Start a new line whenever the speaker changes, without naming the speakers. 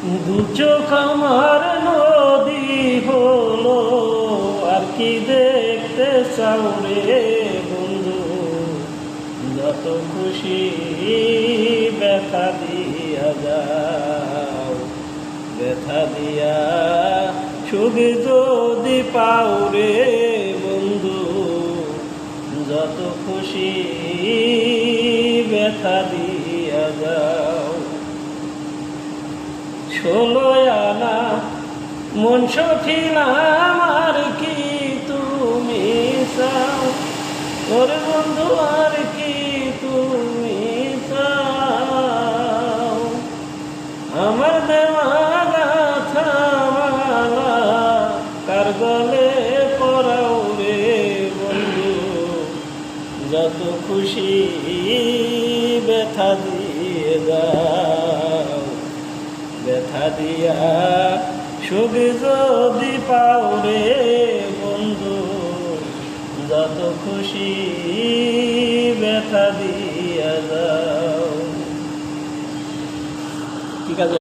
দু চোখ আমার নদী হলো, আর কি দেখতে চাও রে বন্ধু? যত খুশি ব্যথা দিয়া যাও, ব্যথা দিয়া সুখ যদি পাও রে বন্ধু, যত খুশি ব্যথা দিয়া যাও। 16 আনা মন সখিলাম, আর কি তুমি চাও ওরে বন্ধু, আর কি তুমি চাও? আমার দেওয়া গাথা মালা কার গলে পরাও রে বন্ধু, যত খুশি ব্যথা দিয়ে দাও, ব্যথা দিয়া সুখ যদি পাও রে বন্ধু, যত খুশি ব্যথা দিয়া দাও।